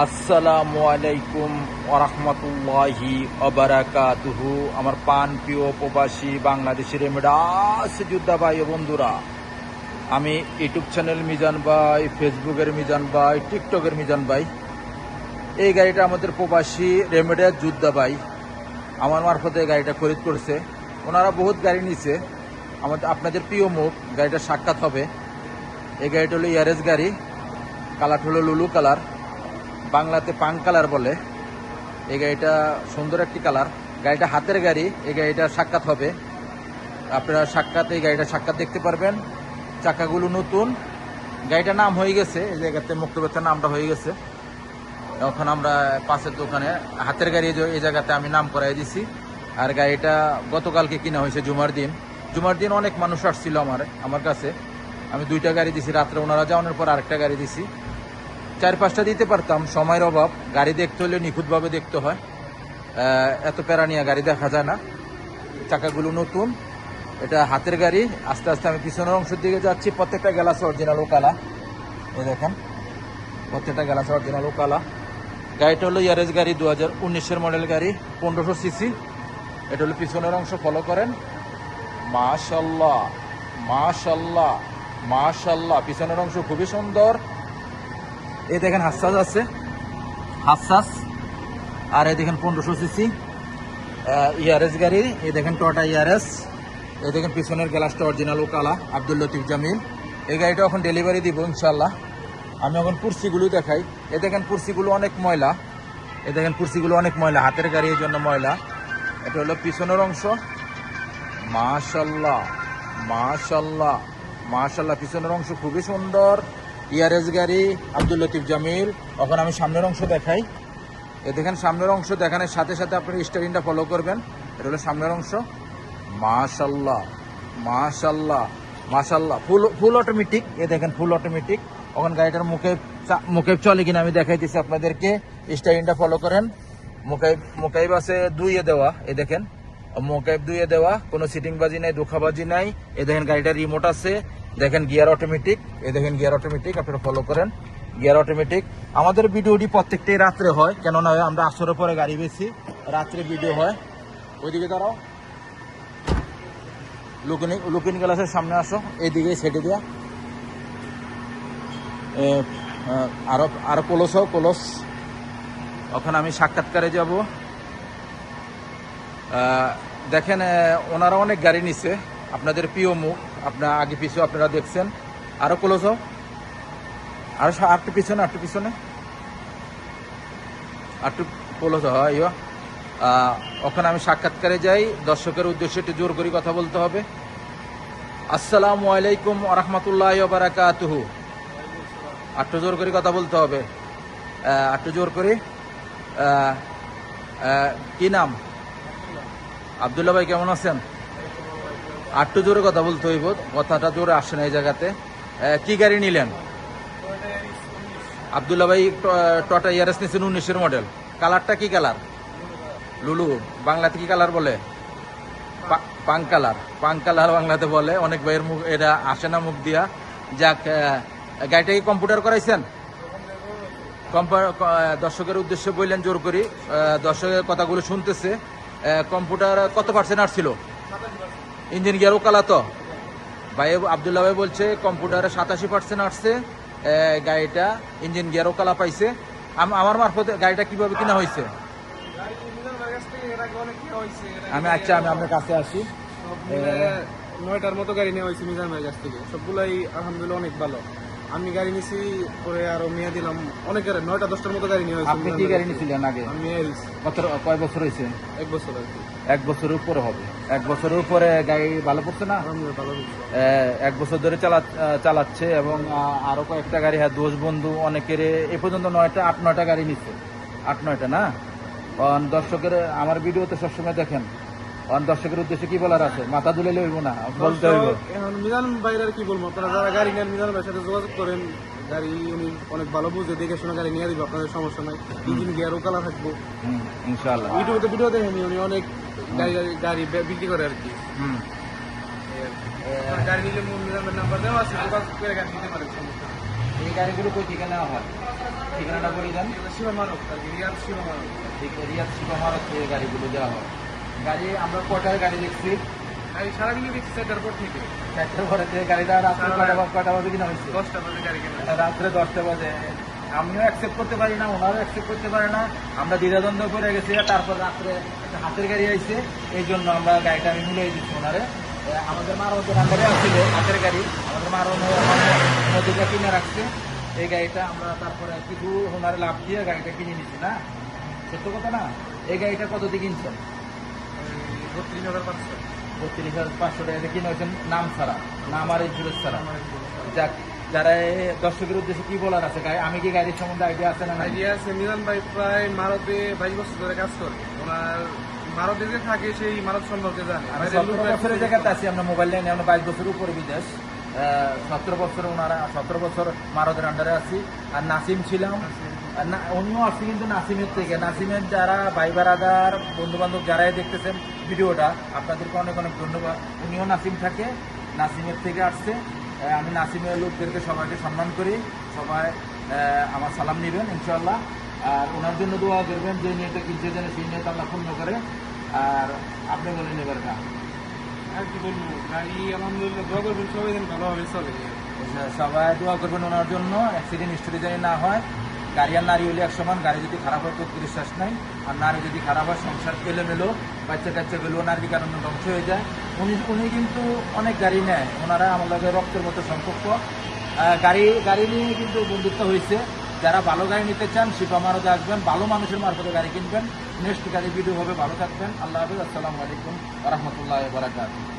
আসসালামু আলাইকুম ওরহমতুল্লাহি ওবারাকাতুহু। আমার পান প্রিয় প্রবাসী বাংলাদেশের এমডাস যোদ্ধা ভাই ও বন্ধুরা, আমি ইউটিউব চ্যানেল মিজান ভাই, ফেসবুকের মিজান ভাই, টিকটকের মিজান ভাই। এই গাড়িটা আমাদের প্রবাসী রেমেডিয়াস যোদ্ধা ভাই আমার মারফতে গাড়িটা খরিদ করছে। ওনারা বহুত গাড়ি নিছে, আপনাদের প্রিয় মুখ গাড়িটা সাক্ষাৎ হবে। এই গাড়িটা হলো ইয়ারেস গাড়ি, কালারটা হলো লুলু কালার, বাংলাতে পাং কালার বলে। এই গাড়িটা সুন্দর একটি কালার, গাড়িটা হাতের গাড়ি। এই গাড়িটা সাক্ষাৎ হবে, আপনারা এই গাড়িটা সাক্ষাৎ দেখতে পারবেন। চাকাগুলো নতুন, গাড়িটার নাম হয়ে গেছে, এই জায়গাতে মুক্তবেতার নামটা হয়ে গেছে। এখন আমরা পাশের দোকানে হাতের গাড়ি এই জায়গাতে আমি নাম করাই দিছি। আর গাড়িটা গতকালকে কিনা হয়েছে জুমার দিন অনেক মানুষ আসছিল আমার কাছে। আমি 2টা গাড়ি দিছি রাত্রে, ওনারা যাওয়ানোর পর আরেকটা গাড়ি দিছি। 4-5টা দিতে পারতাম, সময়ের অভাব। গাড়ি দেখতে হলে নিখুঁতভাবে দেখতে হয়, এত প্যারা নিয়ে গাড়ি দেখা যায় না। চাকাগুলো নতুন, এটা হাতের গাড়ি। আস্তে আস্তে আমি পিছনের অংশের দিকে যাচ্ছি। প্রত্যেকটা গ্লাস অরিজিনাল কালা, এই দেখেন প্রত্যেকটা গ্লাস অরিজিনাল কালা। গাড়িটা হলো ইয়ারেস গাড়ি, 2019-এর মডেল গাড়ি, 1500 সিসি। এটা হলো পিছনের অংশ, ফলো করেন। মাশাল্লাহ মাশাল্লাহ মাশাল্লাহ, পিছনের অংশ খুবই সুন্দর। এই দেখেন হাসাস আছে, হাসাস। আর এই দেখেন 1500 সিসি ইয়ারেস গাড়ি। এই দেখেন টয়োটা ইয়ারেস। এই দেখেন পিছনের গ্লাসটা অরিজিনাল কালা, আব্দুল লতিফ জামিল। এই গাড়িটা এখন ডেলিভারি দিব ইনশাল্লাহ। আমি এখন কুর্সিগুলো দেখাই। এই দেখেন কুর্সিগুলো অনেক ময়লা, এই দেখেন কুর্সিগুলো অনেক ময়লা, হাতের গাড়ি এই জন্য ময়লা। এটা হলো পিছনের অংশ। মাশাল্লাহ মাশাল্লাহ মাশাল্লাহ, পিছনের অংশ খুবই সুন্দর। ইয়ারেস গাড়ি, আব্দুল লতিফ জামিল। এখন আমি সামনের অংশ দেখাই। এ দেখেন সামনের অংশ দেখানোর সাথে সাথে আপনার স্টারিংটা ফলো করবেন। এটা হলো সামনের অংশ। মাশাল্লাহ মাশাল্লাহ মাশাল্লাহ, ফুল অটোমেটিক। এ দেখেন ফুল অটোমেটিক। এখন গাড়িটার মুখে চলে কিনা আমি দেখাইতেছি আপনাদেরকে। স্টারিংটা ফলো করেন। মুখাইব আছে 2-এ দেওয়া, এ দেখেন মুখাইব 2-এ দেওয়া, কোনো সিটিং বাজি নাই, ধোকাবাজি নাই। এ দেখেন গাড়িটার রিমোট আছে, দেখেন গিয়ার অটোমেটিক। এই দেখেন গিয়ার অটোমেটিক, আপনারা ফলো করেন। Gear automatic. আমাদের ভিডিওটি প্রত্যেকটাই রাত্রে হয়, কেননা আমরা আসরের পরে গাড়ি বেশি, রাত্রে ভিডিও হয়। ওইদিকে দাঁড়াও, লুকিং গ্লাসের সামনে আসো, এইদিকে সেটে দেওয়া। আরো কলস। ওখানে আমি সাক্ষাৎকারে যাব। দেখেন ওনারা অনেক গাড়ি নিছে, আপনাদের প্রিয় মুখ, আপনার আগে পিছু আপনারা দেখছেন। আরো ক্লোজ হও, আরো একটু পিছনে একটু ক্লোজ হয়। ওখানে আমি সাক্ষাৎকারে যাই, দর্শকের উদ্দেশ্যে একটু জোর করে কথা বলতে হবে। আসসালামু আলাইকুম ওরহমতুল্লাহি ওবারাকাতুহু। একটু জোর করে কথা বলতে হবে, একটু জোর করে। কি নাম? আব্দুল্লাহ ভাই, কেমন আছেন? একটু জোরে কথা বলতে হইব, কথাটা জোরে আসে না এই জায়গাতে। কি গাড়ি নিলেন? আব্দুল্লাহ ভাই টয়োটা ইয়ারেস নিয়েছেন, 19-এর মডেল। কালারটা কি কালার? লুলু, বাংলাতে কি কালার বলে? পাং কালার বাংলাতে বলে। অনেক ভাইয়ের মুখ এটা আসে না মুখ দিয়া। যাক, গাড়িটা কি কম্পিউটার করাইছেন? দর্শকের উদ্দেশ্যে বললেন জোর করি, দর্শকের কথাগুলো শুনতেছে। কম্পিউটার কত % আসছিল? ইঞ্জিন গিয়ারও কালা তো ভাই? আব্দুল্লাহ ভাই বলছে কম্পিউটারে 87% আসছে, গাড়িটা ইঞ্জিন গিয়ারও কালা পাইছে। আমার মারফতে গাড়িটা কিভাবে কিনা হয়েছে? আমি আপনার কাছে আসি। 9টার মতো গাড়ি নেওয়া হয়েছে মিজান ভাইয়ের কাছ থেকে, সবগুলাই আলহামদুলিল্লাহ অনেক ভালো। আমি গাড়ি নিছি, পরে আরো মেয়ে দিলাম অনেক গাড়ি, 9-10টার মতো গাড়ি নেওয়া হয়েছে। আপনি কি গাড়ি নিয়েছিলেন আগে? আমি কয় বছর হয়েছে? 1 বছর আর কি। 1 বছরের উপরে হবে। 1 বছরের উপরে গাড়ি ভালো পড়ছে না? ভালো। 1 বছর ধরে চালাচ্ছে। এবং আরো কয়েকটা গাড়ি, হ্যাঁ, দোষ বন্ধু অনেকের এ পর্যন্ত 8-9টা গাড়ি নিচ্ছে। 8-9টা না? দর্শকের আমার ভিডিওতে সবসময় দেখেন। দর্শকের উদ্দেশ্যে কি বলার আছে? মাথা দুলে লইব না, বলতে হইব। এখন মিজান ভাইয়ের আর কি বলবো, আপনারা যারা গাড়ি নেন মিজান ভাইয়ের সাথে যোগাযোগ করেন। গাড়ি উনি অনেক ভালো বুঝে, দেখে শোনা গাড়ি নিয়ে দিব, আপনাদের সমস্যা নাই। ইঞ্জিন গিয়ারও কালা থাকবো ইনশাআল্লাহ। ইউটিউবে ভিডিও দেখেন, উনি অনেক গাড়ি বিক্রি করে আর কি। গাড়ি নিলে মিজান ভাইয়ের নাম্বার দেওয়া আছে, যোগাযোগ করে গাড়ি নিতে পারেন, সমস্যা নেই। গাড়িগুলো কই থেকে নেওয়া হয়? ঠিকানাটা বলে দেন। শিবা মারক রিয়াদ শিবা মারক। ঠিক রিয়াদ শিবামারত থেকে গাড়িগুলো দেওয়া হয়। গাড়ি আমরা কটার গাড়ি দেখছি? আমি সারাদিনই দেখছি 4টার পর থেকে। 4টার পরে থেকে গাড়িটা রাত্রে কটা বাজে কিনা হয়েছে? 10টা বাজে গাড়ি কেনা। রাত্রে 10টা বাজে। আমিও অ্যাকসেপ্ট করতে পারি না, ওনারও অ্যাকসেপ্ট করতে পারে না। আমরা দ্বিধাদ্বন্দ্ব করে গেছি, তারপর রাত্রে একটা হাতের গাড়ি আইছে, এই জন্য আমরা গাড়িটা আমি মিলিয়ে দিচ্ছি ওনারে। আমাদের মার ওদের আন্ডারে আসছিল হাতের গাড়ি, আমাদের মার নদীটা কিনে রাখছে। এই গাড়িটা আমরা তারপরে কিছু ওনারে লাভ দিয়ে গাড়িটা কিনে নিচ্ছি না, সত্য কথা না? এই গাড়িটা কত দিয়ে কিনছেন? 32,500। 32,500 টাকা কিনে হয়েছেন নাম ছাড়া, নাম আর ইন্স্যুরেন্স ছাড়া। যাক, যারা দর্শকের উদ্দেশ্যে কি বলার আছে? আমি কি গাড়ির সম্বন্ধে আইডিয়া আছে না? আইডিয়া আছে। মিজান ভাই প্রায় মারতে 22 বছর ধরে কাজ করে। ওনার মারতে যে থাকে সেই মারত সম্পর্কে জানে। আমরা 17 বছরের জায়গাতে আছি, আমরা মোবাইল লাইনে আমরা 22 বছর উপরে বিদেশ। 17 বছর ওনারা 17 বছর মারদের আন্ডারে আছি। আর নাসিম ছিলাম, উনিও আসছি কিন্তু নাসিমের থেকে। নাসিমের যারা ভাই বারাদার বন্ধু বান্ধব যারাই দেখতেছেন ভিডিওটা, আপনাদেরকে অনেক অনেক ধন্যবাদ। উনিও নাসিম থাকে, নাসিমের থেকে আসছে। আমি নাসিমের লোকদেরকে সবাইকে সম্মান করি, সবাই আমার সালাম নেবেন ইনশাল্লাহ। আর ওনার জন্য দোয়া করবেন, যে নিয়েটা কিনছে যেন সেই নিয়ে আল্লাহ পূর্ণ করে। আর আপনি বলেন এবার না, আর কি বলবো, গাড়ি আলহামদুলিল্লাহ দোয়া করবেন সবাই যেন ভালোভাবে চলে। সবাই দোয়া করবেন ওনার জন্য, অ্যাক্সিডেন্ট হিস্টোরি জানি না হয়। গাড়ি আর নারী হলে এক সমান। গাড়ি যদি খারাপ হয় তো বিশ্বাস নাই, আর নারী যদি খারাপ হয় সংসার এলোমেলো, বাচ্চা কাচ্চা গেলেও নারীর কারণে ধ্বংস হয়ে যায়। উনি কিন্তু অনেক গাড়ি নেয়, ওনারা আমাদের রক্তের মতো সম্পর্ক। গাড়ি নিয়ে কিন্তু বন্ধুত্ব হয়েছে। যারা ভালো গাড়ি নিতে চান শিপামারতে আসবেন, ভালো মানুষের মারফতে গাড়ি কিনবেন। নেক্সট গাড়ি ভিডিও হবে, ভালো থাকবেন। আল্লাহ হাফিজ, আসসালামু আলাইকুম ওয়া রাহমাতুল্লাহি ওয়া বারাকাতুহু।